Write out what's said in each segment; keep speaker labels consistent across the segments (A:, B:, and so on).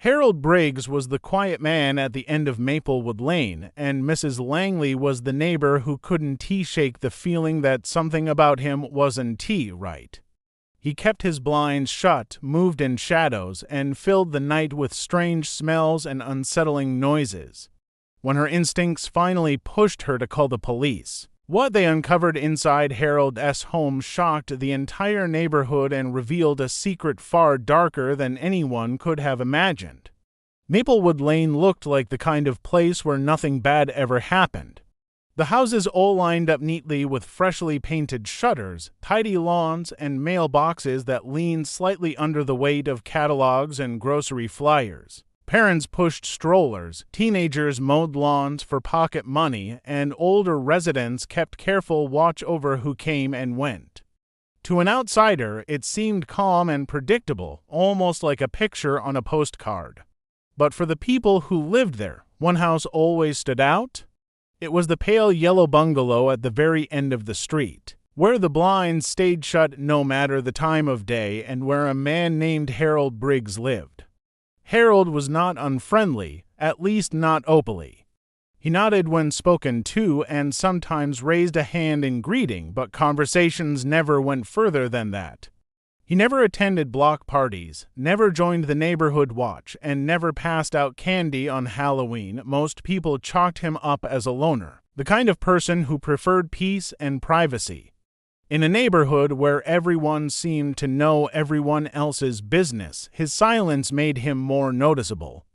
A: Harold Briggs was the quiet man at the end of Maplewood Lane, and Mrs. Langley was the neighbor who couldn't shake the feeling that something about him wasn't right. He kept his blinds shut, moved in shadows, and filled the night with strange smells and unsettling noises. When her instincts finally pushed her to call the police, what they uncovered inside Harold's home shocked the entire neighborhood and revealed a secret far darker than anyone could have imagined. Maplewood Lane looked like the kind of place where nothing bad ever happened. The houses all lined up neatly with freshly painted shutters, tidy lawns, and mailboxes that leaned slightly under the weight of catalogs and grocery flyers. Parents pushed strollers, teenagers mowed lawns for pocket money, and older residents kept careful watch over who came and went. To an outsider, it seemed calm and predictable, almost like a picture on a postcard. But for the people who lived there, one house always stood out. It was the pale yellow bungalow at the very end of the street, where the blinds stayed shut no matter the time of day and where a man named Harold Briggs lived. Harold was not unfriendly, at least not openly. He nodded when spoken to and sometimes raised a hand in greeting, but conversations never went further than that. He never attended block parties, never joined the neighborhood watch, and never passed out candy on Halloween. Most people chalked him up as a loner, the kind of person who preferred peace and privacy. In a neighborhood where everyone seemed to know everyone else's business, his silence made him more noticeable.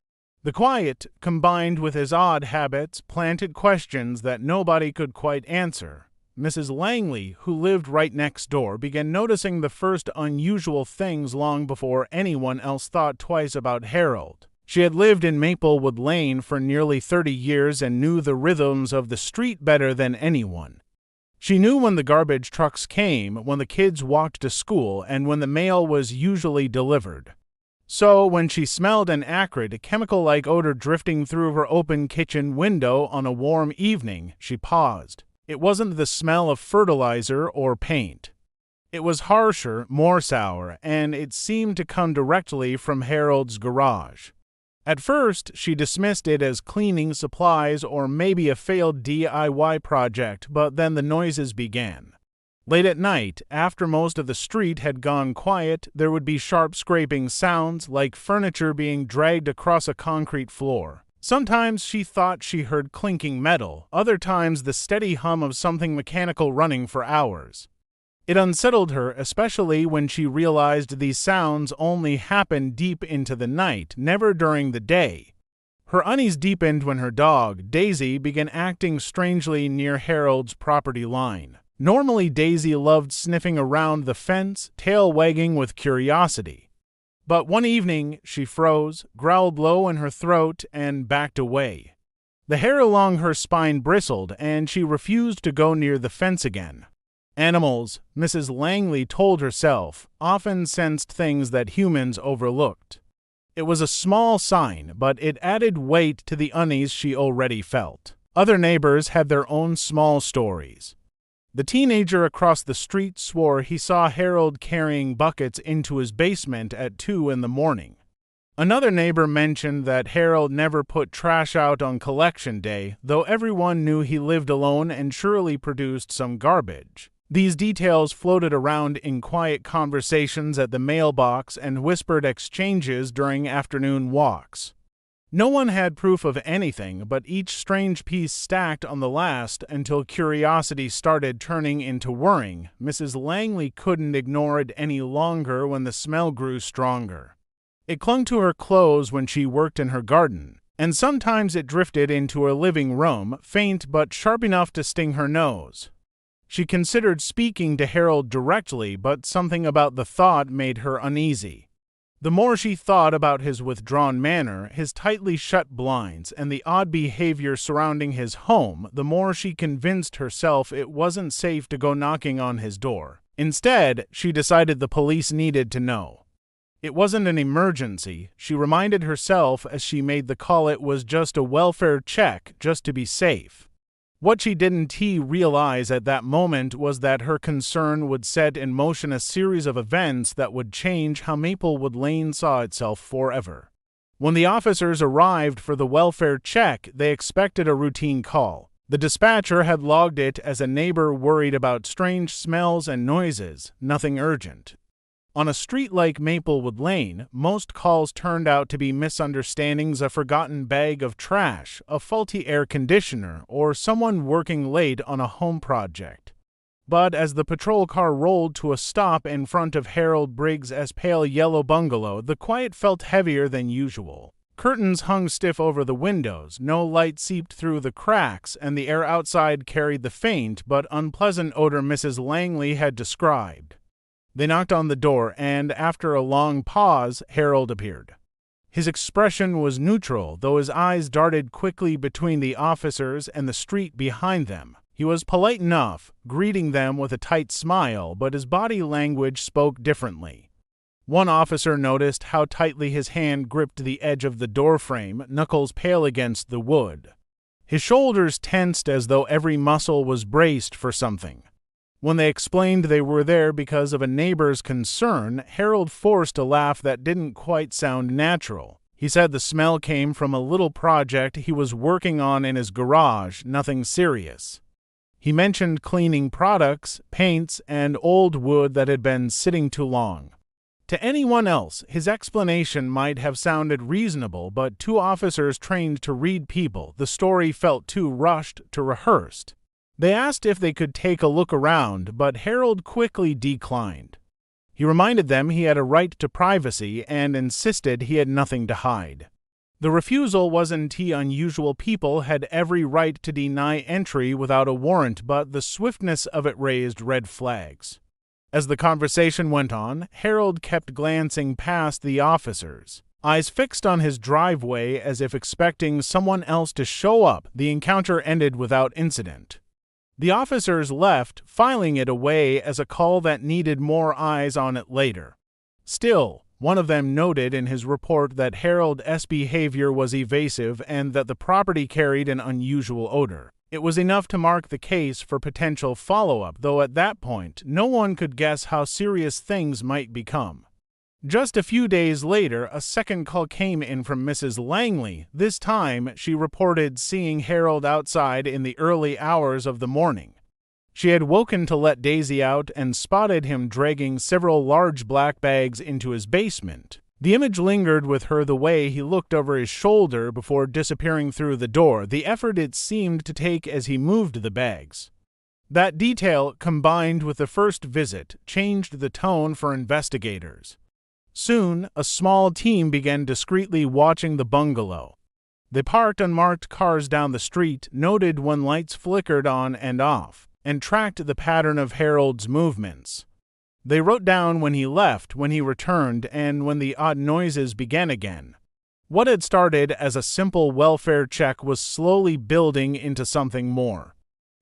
A: The quiet, combined with his odd habits, planted questions that nobody could quite answer. Mrs. Langley, who lived right next door, began noticing the first unusual things long before anyone else thought twice about Harold. She had lived in Maplewood Lane for nearly 30 years and knew the rhythms of the street better than anyone. She knew when the garbage trucks came, when the kids walked to school, and when the mail was usually delivered. So, when she smelled an acrid, chemical-like odor drifting through her open kitchen window on a warm evening, she paused. It wasn't the smell of fertilizer or paint. It was harsher, more sour, and it seemed to come directly from Harold's garage. At first, she dismissed it as cleaning supplies or maybe a failed DIY project, but then the noises began. Late at night, after most of the street had gone quiet, there would be sharp scraping sounds like furniture being dragged across a concrete floor. Sometimes she thought she heard clinking metal, other times the steady hum of something mechanical running for hours. It unsettled her, especially when she realized these sounds only happened deep into the night, never during the day. Her unease deepened when her dog, Daisy, began acting strangely near Harold's property line. Normally, Daisy loved sniffing around the fence, tail wagging with curiosity. But one evening, she froze, growled low in her throat, and backed away. The hair along her spine bristled, and she refused to go near the fence again. Animals, Mrs. Langley told herself, often sensed things that humans overlooked. It was a small sign, but it added weight to the unease she already felt. Other neighbors had their own small stories. The teenager across the street swore he saw Harold carrying buckets into his basement at 2 a.m. Another neighbor mentioned that Harold never put trash out on collection day, though everyone knew he lived alone and surely produced some garbage. These details floated around in quiet conversations at the mailbox and whispered exchanges during afternoon walks. No one had proof of anything, but each strange piece stacked on the last until curiosity started turning into worrying. Mrs. Langley couldn't ignore it any longer when the smell grew stronger. It clung to her clothes when she worked in her garden, and sometimes it drifted into her living room, faint but sharp enough to sting her nose. She considered speaking to Harold directly, but something about the thought made her uneasy. The more she thought about his withdrawn manner, his tightly shut blinds, and the odd behavior surrounding his home, the more she convinced herself it wasn't safe to go knocking on his door. Instead, she decided the police needed to know. It wasn't an emergency, she reminded herself as she made the call. It was just a welfare check, just to be safe. What she didn't realize at that moment was that her concern would set in motion a series of events that would change how Maplewood Lane saw itself forever. When the officers arrived for the welfare check, they expected a routine call. The dispatcher had logged it as a neighbor worried about strange smells and noises, nothing urgent. On a street like Maplewood Lane, most calls turned out to be misunderstandings, a forgotten bag of trash, a faulty air conditioner, or someone working late on a home project. But as the patrol car rolled to a stop in front of Harold Briggs' pale yellow bungalow, the quiet felt heavier than usual. Curtains hung stiff over the windows, no light seeped through the cracks, and the air outside carried the faint but unpleasant odor Mrs. Langley had described. They knocked on the door, and after a long pause, Harold appeared. His expression was neutral, though his eyes darted quickly between the officers and the street behind them. He was polite enough, greeting them with a tight smile, but his body language spoke differently. One officer noticed how tightly his hand gripped the edge of the doorframe, knuckles pale against the wood. His shoulders tensed as though every muscle was braced for something. When they explained they were there because of a neighbor's concern, Harold forced a laugh that didn't quite sound natural. He said the smell came from a little project he was working on in his garage, nothing serious. He mentioned cleaning products, paints, and old wood that had been sitting too long. To anyone else, his explanation might have sounded reasonable, but to officers trained to read people, the story felt too rushed to rehearsed. They asked if they could take a look around, but Harold quickly declined. He reminded them he had a right to privacy and insisted he had nothing to hide. The refusal wasn't unusual. People had every right to deny entry without a warrant, but the swiftness of it raised red flags. As the conversation went on, Harold kept glancing past the officers, eyes fixed on his driveway as if expecting someone else to show up. The encounter ended without incident. The officers left, filing it away as a call that needed more eyes on it later. Still, one of them noted in his report that Harold's behavior was evasive and that the property carried an unusual odor. It was enough to mark the case for potential follow-up, though at that point, no one could guess how serious things might become. Just a few days later, a second call came in from Mrs. Langley. This time, she reported seeing Harold outside in the early hours of the morning. She had woken to let Daisy out and spotted him dragging several large black bags into his basement. The image lingered with her, the way he looked over his shoulder before disappearing through the door, the effort it seemed to take as he moved the bags. That detail, combined with the first visit, changed the tone for investigators. Soon, a small team began discreetly watching the bungalow. They parked unmarked cars down the street, noted when lights flickered on and off, and tracked the pattern of Harold's movements. They wrote down when he left, when he returned, and when the odd noises began again. What had started as a simple welfare check was slowly building into something more.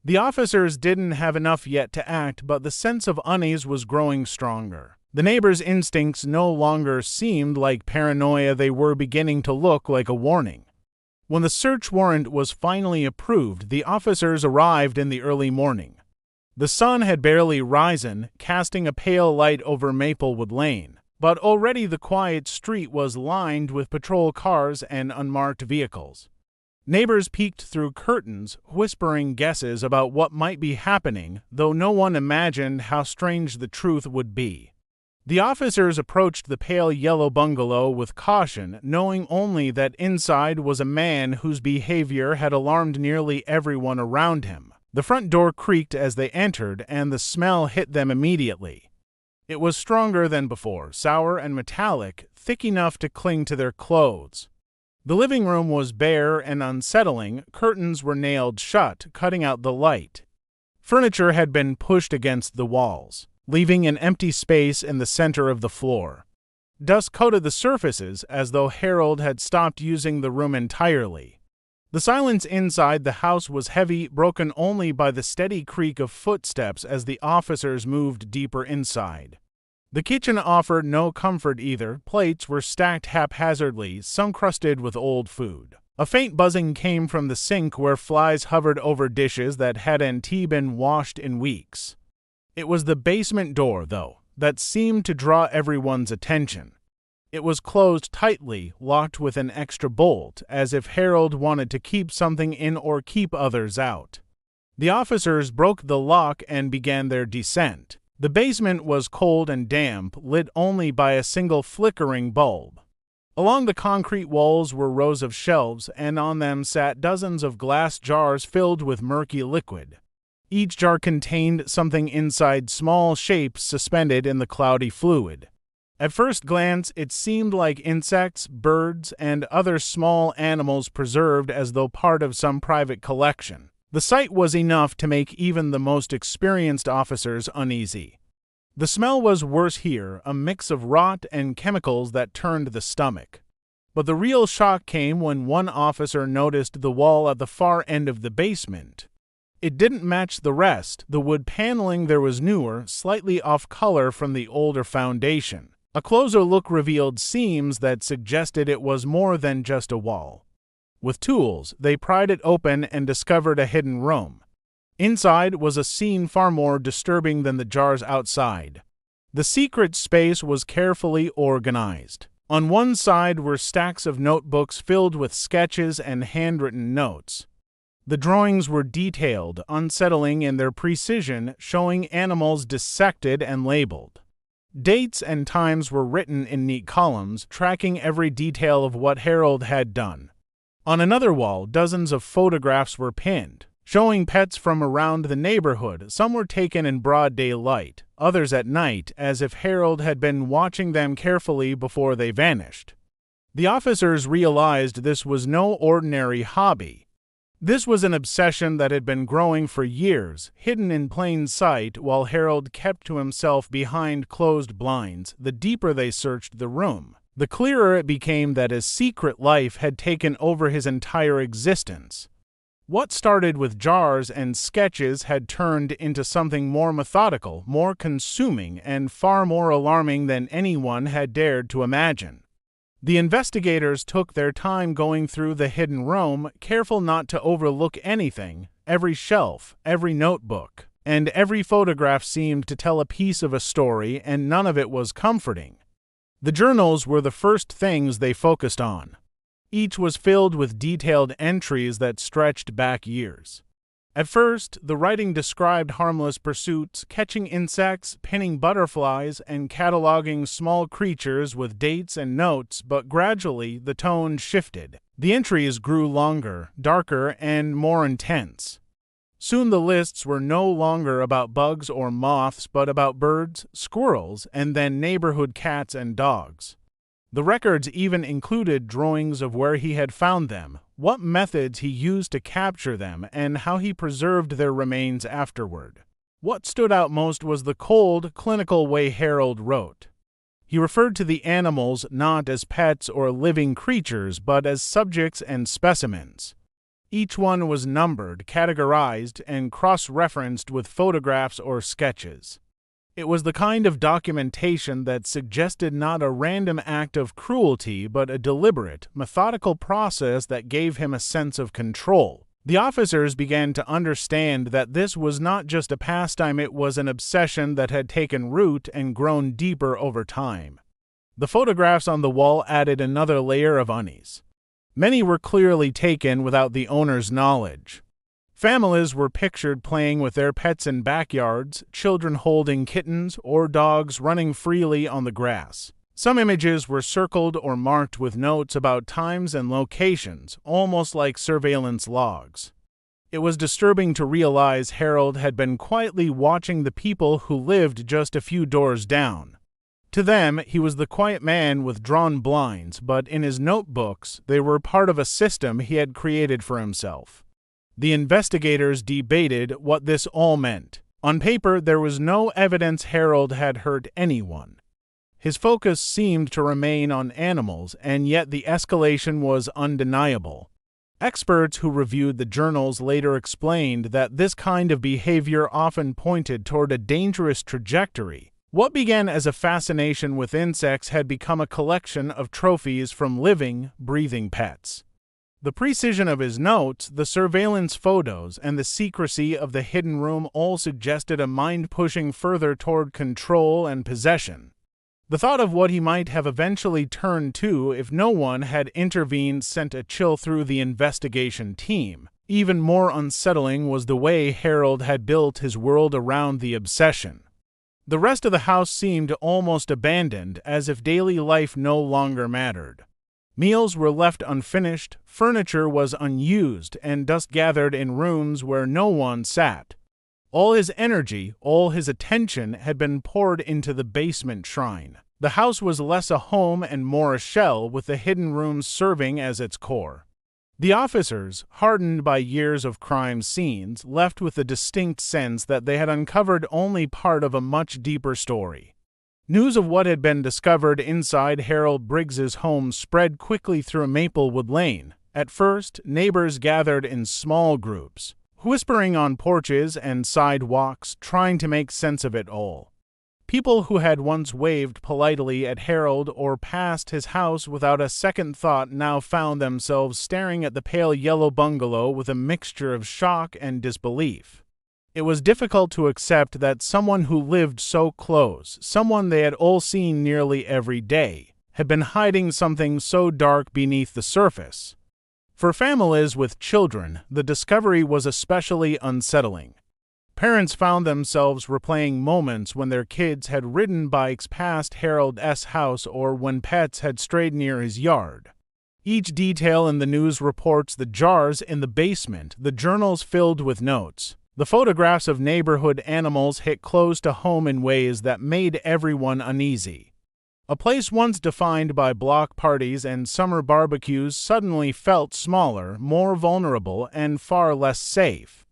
A: The officers didn't have enough yet to act, but the sense of unease was growing stronger. The neighbors' instincts no longer seemed like paranoia, they were beginning to look like a warning. When the search warrant was finally approved, the officers arrived in the early morning. The sun had barely risen, casting a pale light over Maplewood Lane, but already the quiet street was lined with patrol cars and unmarked vehicles. Neighbors peeked through curtains, whispering guesses about what might be happening, though no one imagined how strange the truth would be. The officers approached the pale yellow bungalow with caution, knowing only that inside was a man whose behavior had alarmed nearly everyone around him. The front door creaked as they entered, and the smell hit them immediately. It was stronger than before, sour and metallic, thick enough to cling to their clothes. The living room was bare and unsettling. Curtains were nailed shut, cutting out the light. Furniture had been pushed against the walls, leaving an empty space in the center of the floor. Dust coated the surfaces as though Harold had stopped using the room entirely. The silence inside the house was heavy, broken only by the steady creak of footsteps as the officers moved deeper inside. The kitchen offered no comfort either. Plates were stacked haphazardly, some crusted with old food. A faint buzzing came from the sink where flies hovered over dishes that hadn't been washed in weeks. It was the basement door, though, that seemed to draw everyone's attention. It was closed tightly, locked with an extra bolt, as if Harold wanted to keep something in or keep others out. The officers broke the lock and began their descent. The basement was cold and damp, lit only by a single flickering bulb. Along the concrete walls were rows of shelves, and on them sat dozens of glass jars filled with murky liquid. Each jar contained something inside small shapes suspended in the cloudy fluid. At first glance, it seemed like insects, birds, and other small animals preserved as though part of some private collection. The sight was enough to make even the most experienced officers uneasy. The smell was worse here, a mix of rot and chemicals that turned the stomach. But the real shock came when one officer noticed the wall at the far end of the basement. It didn't match the rest. The wood paneling there was newer, slightly off color from the older foundation. A closer look revealed seams that suggested it was more than just a wall. With tools, they pried it open and discovered a hidden room. Inside was a scene far more disturbing than the jars outside. The secret space was carefully organized. On one side were stacks of notebooks filled with sketches and handwritten notes. The drawings were detailed, unsettling in their precision, showing animals dissected and labeled. Dates and times were written in neat columns, tracking every detail of what Harold had done. On another wall, dozens of photographs were pinned, showing pets from around the neighborhood. Some were taken in broad daylight, others at night, as if Harold had been watching them carefully before they vanished. The officers realized this was no ordinary hobby. This was an obsession that had been growing for years, hidden in plain sight while Harold kept to himself behind closed blinds. The deeper they searched the room, the clearer it became that his secret life had taken over his entire existence. What started with jars and sketches had turned into something more methodical, more consuming, and far more alarming than anyone had dared to imagine. The investigators took their time going through the hidden room, careful not to overlook anything. Every shelf, every notebook, and every photograph seemed to tell a piece of a story, and none of it was comforting. The journals were the first things they focused on. Each was filled with detailed entries that stretched back years. At first, the writing described harmless pursuits, catching insects, pinning butterflies, and cataloging small creatures with dates and notes, but gradually the tone shifted. The entries grew longer, darker, and more intense. Soon the lists were no longer about bugs or moths, but about birds, squirrels, and then neighborhood cats and dogs. The records even included drawings of where he had found them, what methods he used to capture them, and how he preserved their remains afterward. What stood out most was the cold, clinical way Harold wrote. He referred to the animals not as pets or living creatures, but as subjects and specimens. Each one was numbered, categorized, and cross-referenced with photographs or sketches. It was the kind of documentation that suggested not a random act of cruelty, but a deliberate, methodical process that gave him a sense of control. The officers began to understand that this was not just a pastime, it was an obsession that had taken root and grown deeper over time. The photographs on the wall added another layer of unease. Many were clearly taken without the owner's knowledge. Families were pictured playing with their pets in backyards, children holding kittens, or dogs running freely on the grass. Some images were circled or marked with notes about times and locations, almost like surveillance logs. It was disturbing to realize Harold had been quietly watching the people who lived just a few doors down. To them, he was the quiet man with drawn blinds, but in his notebooks, they were part of a system he had created for himself. The investigators debated what this all meant. On paper, there was no evidence Harold had hurt anyone. His focus seemed to remain on animals, and yet the escalation was undeniable. Experts who reviewed the journals later explained that this kind of behavior often pointed toward a dangerous trajectory. What began as a fascination with insects had become a collection of trophies from living, breathing pets. The precision of his notes, the surveillance photos, and the secrecy of the hidden room all suggested a mind pushing further toward control and possession. The thought of what he might have eventually turned to if no one had intervened sent a chill through the investigation team. Even more unsettling was the way Harold had built his world around the obsession. The rest of the house seemed almost abandoned, as if daily life no longer mattered. Meals were left unfinished, furniture was unused, and dust gathered in rooms where no one sat. All his energy, all his attention had been poured into the basement shrine. The house was less a home and more a shell, with the hidden rooms serving as its core. The officers, hardened by years of crime scenes, left with a distinct sense that they had uncovered only part of a much deeper story. News of what had been discovered inside Harold Briggs's home spread quickly through Maplewood Lane. At first, neighbors gathered in small groups, whispering on porches and sidewalks, trying to make sense of it all. People who had once waved politely at Harold or passed his house without a second thought now found themselves staring at the pale yellow bungalow with a mixture of shock and disbelief. It was difficult to accept that someone who lived so close, someone they had all seen nearly every day, had been hiding something so dark beneath the surface. For families with children, the discovery was especially unsettling. Parents found themselves replaying moments when their kids had ridden bikes past Harold's house or when pets had strayed near his yard. Each detail in the news reports, the jars in the basement, the journals filled with notes. The photographs of neighborhood animals hit close to home in ways that made everyone uneasy. A place once defined by block parties and summer barbecues suddenly felt smaller, more vulnerable, and far less safe.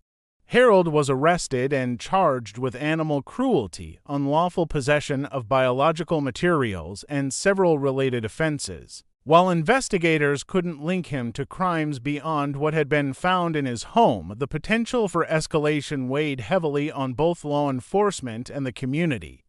A: Harold was arrested and charged with animal cruelty, unlawful possession of biological materials, and several related offenses. While investigators couldn't link him to crimes beyond what had been found in his home, the potential for escalation weighed heavily on both law enforcement and the community.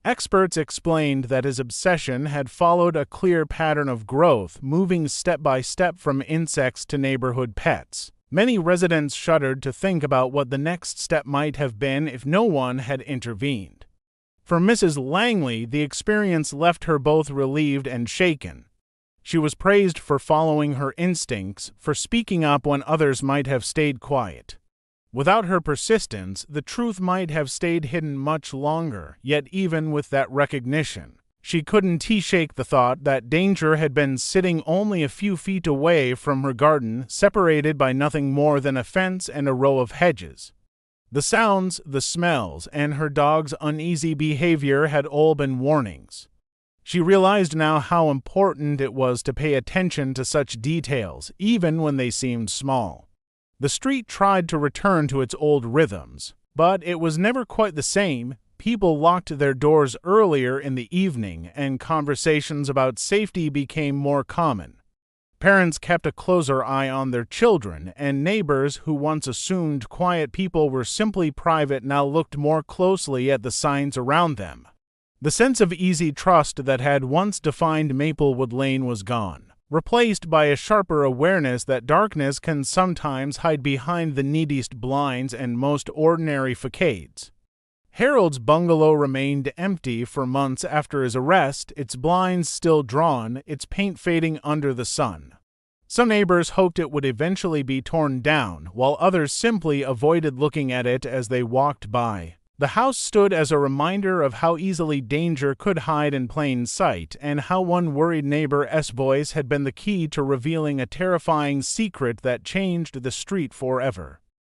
A: Experts explained that his obsession had followed a clear pattern of growth, moving step by step from insects to neighborhood pets. Many residents shuddered to think about what the next step might have been if no one had intervened. For Mrs. Langley, the experience left her both relieved and shaken. She was praised for following her instincts, for speaking up when others might have stayed quiet. Without her persistence, the truth might have stayed hidden much longer, yet even with that recognition, she couldn't shake the thought that danger had been sitting only a few feet away from her garden, separated by nothing more than a fence and a row of hedges. The sounds, the smells, and her dog's uneasy behavior had all been warnings. She realized now how important it was to pay attention to such details, even when they seemed small. The street tried to return to its old rhythms, but it was never quite the same. People locked their doors earlier in the evening, and conversations about safety became more common. Parents kept a closer eye on their children, and neighbors who once assumed quiet people were simply private now looked more closely at the signs around them. The sense of easy trust that had once defined Maplewood Lane was gone, replaced by a sharper awareness that darkness can sometimes hide behind the neatest blinds and most ordinary facades. Harold's bungalow remained empty for months after his arrest, its blinds still drawn, its paint fading under the sun. Some neighbors hoped it would eventually be torn down, while others simply avoided looking at it as they walked by. The house stood as a reminder of how easily danger could hide in plain sight, and how one worried neighbor's voice had been the key to revealing a terrifying secret that changed the street forever.